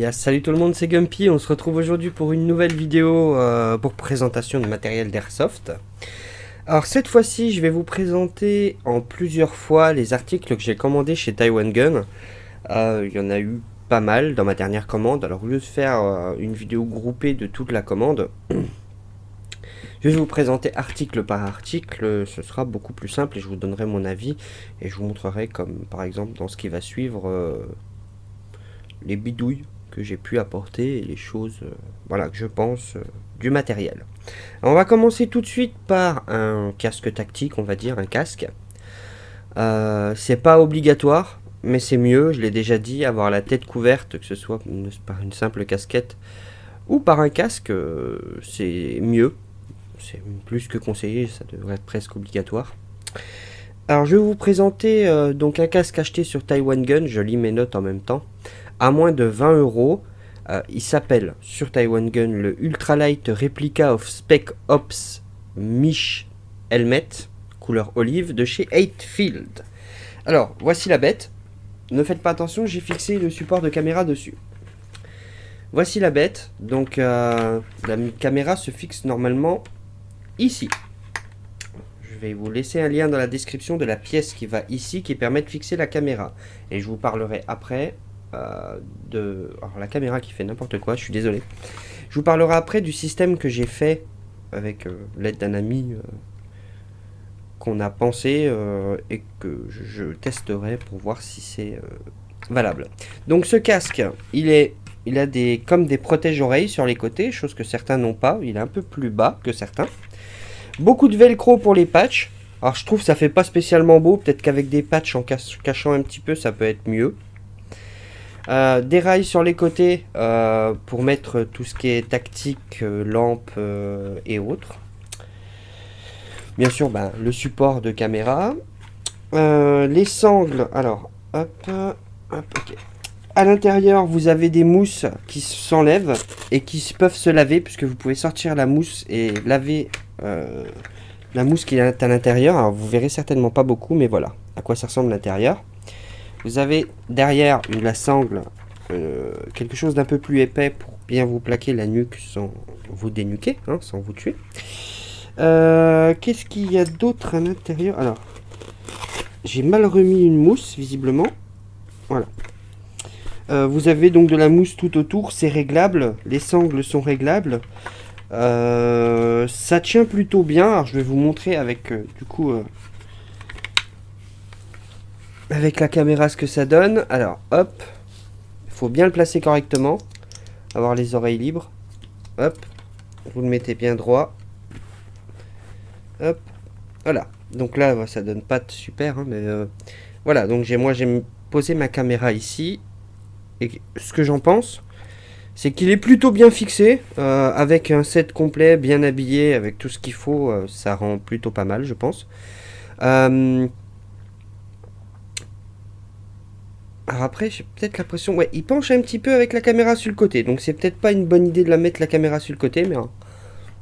Yes, salut tout le monde, c'est Gumpy. On se retrouve aujourd'hui pour une nouvelle vidéo pour présentation de matériel d'Airsoft. Alors cette fois-ci, je vais vous présenter en plusieurs fois les articles que j'ai commandés chez Taiwan Gun. Il y en a eu pas mal dans ma dernière commande. Alors au lieu de faire une vidéo groupée de toute la commande, je vais vous présenter article par article. Ce sera beaucoup plus simple et je vous donnerai mon avis et je vous montrerai, comme par exemple dans ce qui va suivre, les bidouilles que j'ai pu apporter et les choses voilà, que je pense du matériel. Alors, on va commencer tout de suite par un casque tactique, on va dire, un casque. C'est pas obligatoire, mais c'est mieux, je l'ai déjà dit, avoir la tête couverte, que ce soit par une simple casquette ou par un casque, c'est mieux. C'est plus que conseillé, ça devrait être presque obligatoire. Alors je vais vous présenter donc un casque acheté sur Taiwan Gun, je lis mes notes en même temps, à moins de 20 euros. Il s'appelle sur Taiwan Gun le Ultralight Replica of Spec Ops Mesh Helmet, couleur olive, de chez 8Field. Alors voici la bête, ne faites pas attention, j'ai fixé le support de caméra dessus. Voici la bête, donc la caméra se fixe normalement ici. Je vais vous laisser un lien dans la description de la pièce qui va ici, qui permet de fixer la caméra. Et je vous parlerai après de... Alors la caméra qui fait n'importe quoi, je suis désolé. Je vous parlerai après du système que j'ai fait avec l'aide d'un ami qu'on a pensé et que je testerai pour voir si c'est valable. Donc ce casque, il a comme des protège-oreilles sur les côtés, chose que certains n'ont pas. Il est un peu plus bas que certains. Beaucoup de velcro pour les patchs. Alors je trouve que ça fait pas spécialement beau. Peut-être qu'avec des patchs en cachant un petit peu, ça peut être mieux. Des rails sur les côtés pour mettre tout ce qui est tactique, lampe et autres. Bien sûr, le support de caméra. Les sangles. Alors, hop, ok. À l'intérieur, vous avez des mousses qui s'enlèvent et qui peuvent se laver, puisque vous pouvez sortir la mousse et laver la mousse qui est à l'intérieur. Alors vous verrez certainement pas beaucoup, mais voilà à quoi ça ressemble l'intérieur. Vous avez derrière la sangle, quelque chose d'un peu plus épais pour bien vous plaquer la nuque sans vous dénuquer, hein, sans vous tuer. Qu'est-ce qu'il y a d'autre à l'intérieur? Alors, j'ai mal remis une mousse, visiblement. Voilà. Vous avez donc de la mousse tout autour, c'est réglable, les sangles sont réglables. Ça tient plutôt bien. Alors je vais vous montrer avec avec la caméra ce que ça donne. Alors hop, il faut bien le placer correctement, avoir les oreilles libres. Hop, vous le mettez bien droit. Hop, voilà. Donc là ça donne pas de super, hein, mais voilà. Donc j'ai posé ma caméra ici. Et ce que j'en pense, c'est qu'il est plutôt bien fixé, avec un set complet, bien habillé, avec tout ce qu'il faut, ça rend plutôt pas mal, je pense. Alors après, j'ai peut-être l'impression, ouais, il penche un petit peu avec la caméra sur le côté, donc c'est peut-être pas une bonne idée de mettre la caméra sur le côté, mais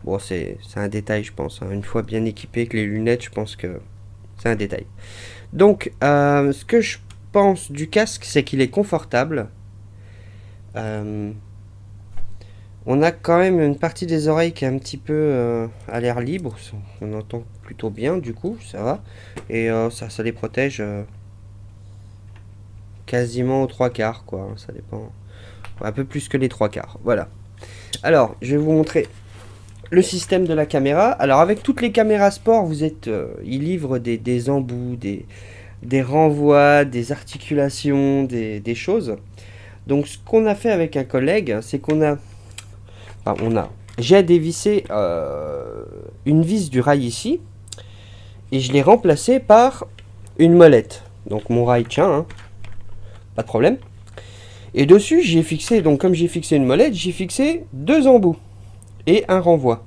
bon, c'est un détail, je pense. Hein. Une fois bien équipé avec les lunettes, je pense que c'est un détail. Donc, ce que je pense du casque, c'est qu'il est confortable. On a quand même une partie des oreilles qui est un petit peu à l'air libre. On entend plutôt bien, du coup, ça va. Et ça les protège quasiment aux 3/4, quoi. Ça dépend. Un peu plus que les 3/4. Voilà. Alors, je vais vous montrer le système de la caméra. Alors, avec toutes les caméras sport, ils livrent des embouts, des renvois, des articulations, des choses. Donc ce qu'on a fait avec un collègue, c'est j'ai dévissé une vis du rail ici et je l'ai remplacé par une molette. Donc mon rail tient, hein, pas de problème. Et dessus j'ai fixé, donc comme j'ai fixé une molette, j'ai fixé 2 embouts et un renvoi.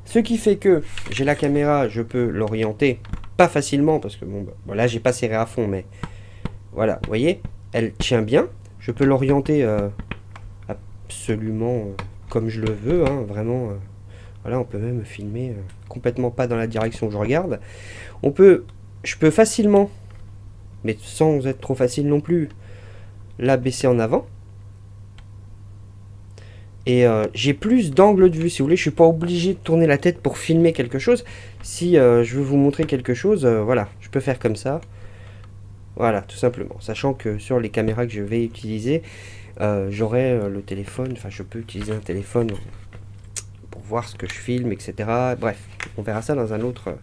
Ce qui fait que j'ai la caméra, je peux l'orienter pas facilement parce que là j'ai pas serré à fond, mais voilà, vous voyez, elle tient bien. Je peux l'orienter absolument comme je le veux, hein, vraiment. Voilà, on peut même filmer complètement pas dans la direction que je regarde. Je peux facilement, mais sans être trop facile non plus, la baisser en avant. Et j'ai plus d'angle de vue, si vous voulez. Je suis pas obligé de tourner la tête pour filmer quelque chose. Si je veux vous montrer quelque chose, voilà, je peux faire comme ça. Voilà, tout simplement. Sachant que sur les caméras que je vais utiliser, j'aurai le téléphone, enfin je peux utiliser un téléphone pour voir ce que je filme, etc. Bref, on verra ça dans un autre.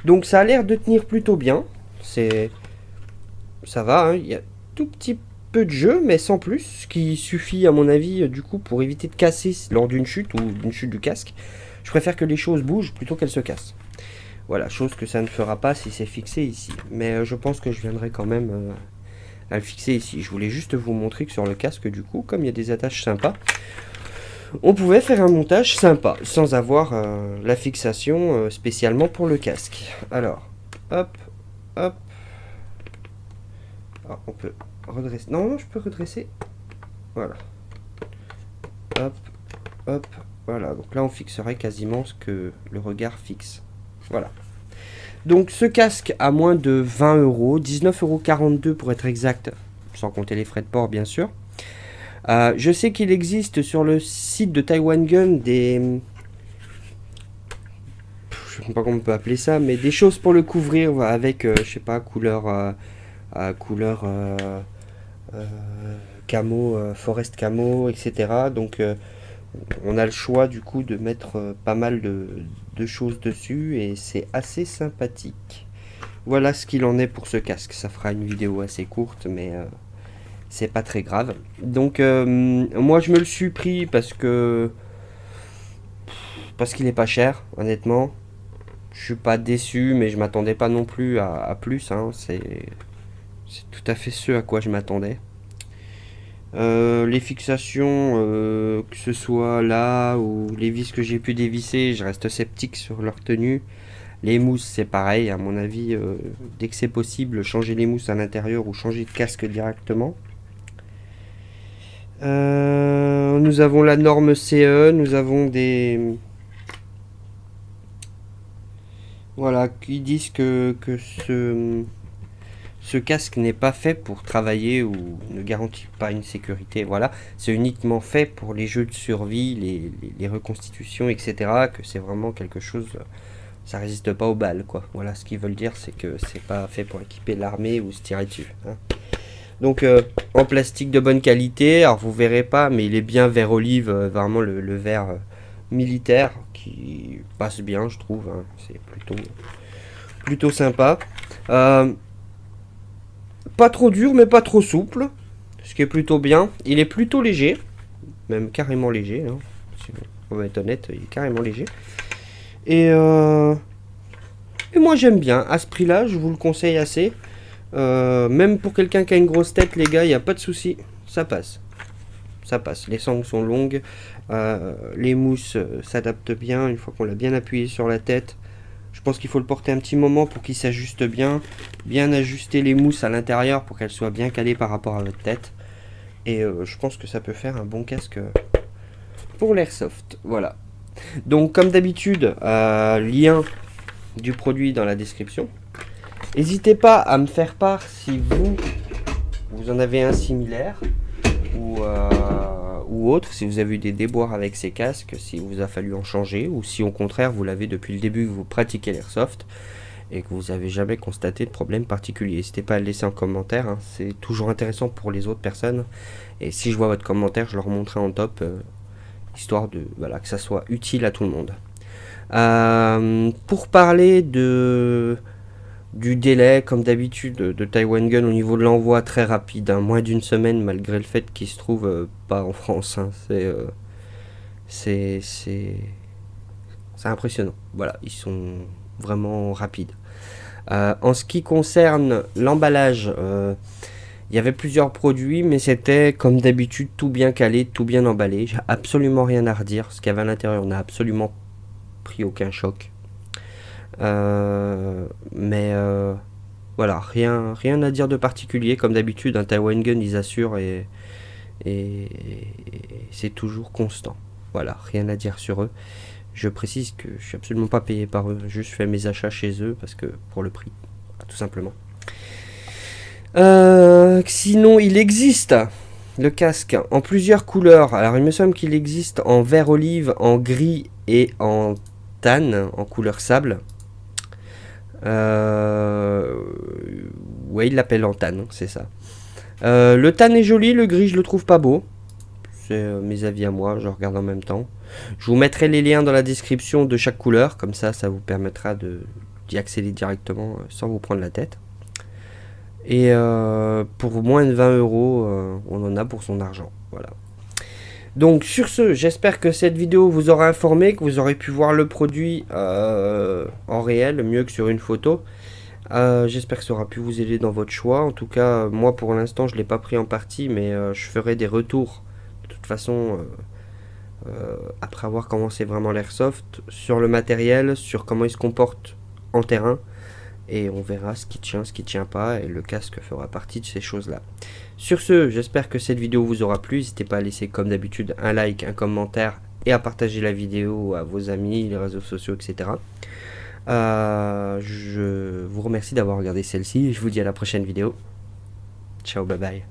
Donc ça a l'air de tenir plutôt bien. Ça va, hein. Il y a tout petit peu de jeu, mais sans plus, ce qui suffit à mon avis du coup pour éviter de casser lors d'une chute ou d'une chute du casque. Je préfère que les choses bougent plutôt qu'elles se cassent. Voilà, chose que ça ne fera pas si c'est fixé ici. Mais je pense que je viendrai quand même à le fixer ici. Je voulais juste vous montrer que sur le casque, du coup, comme il y a des attaches sympas, on pouvait faire un montage sympa, sans avoir la fixation spécialement pour le casque. Alors, hop, hop. Ah, on peut redresser. Non, je peux redresser. Voilà. Hop, hop. Voilà, donc là on fixerait quasiment ce que le regard fixe. Voilà. Donc ce casque à moins de 20 euros, 19,42 € pour être exact, sans compter les frais de port bien sûr. Je sais qu'il existe sur le site de Taiwan Gun des... Je sais pas comment on peut appeler ça, mais des choses pour le couvrir avec, je sais pas, couleur camo, forest camo, etc. Donc on a le choix du coup de mettre pas mal de choses dessus et c'est assez sympathique. Voilà ce qu'il en est pour ce casque. Ça fera une vidéo assez courte, mais c'est pas très grave. Donc moi je me le suis pris parce qu'il est pas cher, honnêtement. Je suis pas déçu, mais je m'attendais pas non plus à plus. Hein. C'est tout à fait ce à quoi je m'attendais. Les fixations, que ce soit là ou les vis que j'ai pu dévisser, je reste sceptique sur leur tenue. Les mousses, c'est pareil, à mon avis, dès que c'est possible, changer les mousses à l'intérieur ou changer de casque directement. Nous avons la norme CE, nous avons des... Voilà, qui disent que ce casque n'est pas fait pour travailler ou ne garantit pas une sécurité. Voilà, c'est uniquement fait pour les jeux de survie, les reconstitutions, etc. Que c'est vraiment quelque chose, ça résiste pas aux balles, quoi. Voilà, ce qu'ils veulent dire, c'est que c'est pas fait pour équiper l'armée ou se tirer dessus. Hein. Donc en plastique de bonne qualité, alors vous verrez pas, mais il est bien vert olive, vraiment le vert militaire qui passe bien, je trouve. Hein. C'est plutôt sympa. Pas trop dur, mais pas trop souple, ce qui est plutôt bien. Il est plutôt léger, même carrément léger. Hein. Si on va être honnête, il est carrément léger. Et moi j'aime bien. À ce prix-là, je vous le conseille assez. Même pour quelqu'un qui a une grosse tête, les gars, il n'y a pas de souci. Ça passe. Ça passe. Les sangles sont longues. Les mousses s'adaptent bien une fois qu'on l'a bien appuyé sur la tête. Je pense qu'il faut le porter un petit moment pour qu'il s'ajuste bien. Bien ajuster les mousses à l'intérieur pour qu'elles soient bien calées par rapport à votre tête. Et je pense que ça peut faire un bon casque pour l'airsoft. Voilà. Donc comme d'habitude, lien du produit dans la description. N'hésitez pas à me faire part si vous en avez un similaire ou autre, si vous avez eu des déboires avec ces casques, si vous a fallu en changer, ou si au contraire vous l'avez depuis le début que vous pratiquez l'airsoft et que vous n'avez jamais constaté de problème particulier. N'hésitez pas à le laisser en commentaire, hein. C'est toujours intéressant pour les autres personnes. Et si je vois votre commentaire, je le remonterai en top, histoire de que ça soit utile à tout le monde. Pour parler du délai, comme d'habitude, de Taiwan Gun au niveau de l'envoi, très rapide, hein, moins d'une semaine, malgré le fait qu'il se trouve pas en France. Hein, c'est impressionnant. Voilà, ils sont vraiment rapides. En ce qui concerne l'emballage, il y avait plusieurs produits, mais c'était comme d'habitude tout bien calé, tout bien emballé. J'ai absolument rien à redire. Ce qu'il y avait à l'intérieur n'a absolument pris aucun choc. Mais voilà, rien à dire de particulier. Comme d'habitude, un Taiwan Gun, ils assurent et c'est toujours constant. Voilà, rien à dire sur eux. Je précise que je suis absolument pas payé par eux, juste fais mes achats chez eux parce que pour le prix, tout simplement. Sinon, il existe le casque en plusieurs couleurs. Alors il me semble qu'il existe en vert olive, en gris et en tan, en couleur sable. Ouais, il l'appelle en tan, c'est ça. Le tan est joli, le gris je le trouve pas beau. C'est mes avis à moi, je regarde en même temps. Je vous mettrai les liens dans la description de chaque couleur, comme ça vous permettra d'y accéder directement sans vous prendre la tête. Et pour moins de 20 euros, on en a pour son argent. Voilà. Donc sur ce, j'espère que cette vidéo vous aura informé, que vous aurez pu voir le produit en réel, mieux que sur une photo. J'espère que ça aura pu vous aider dans votre choix. En tout cas, moi pour l'instant, je ne l'ai pas pris en partie, mais je ferai des retours. De toute façon, après avoir commencé vraiment l'airsoft, sur le matériel, sur comment il se comporte en terrain. Et on verra ce qui tient pas, et le casque fera partie de ces choses-là. Sur ce, j'espère que cette vidéo vous aura plu. N'hésitez pas à laisser comme d'habitude un like, un commentaire et à partager la vidéo à vos amis, les réseaux sociaux, etc. Je vous remercie d'avoir regardé celle-ci et je vous dis à la prochaine vidéo. Ciao, bye bye.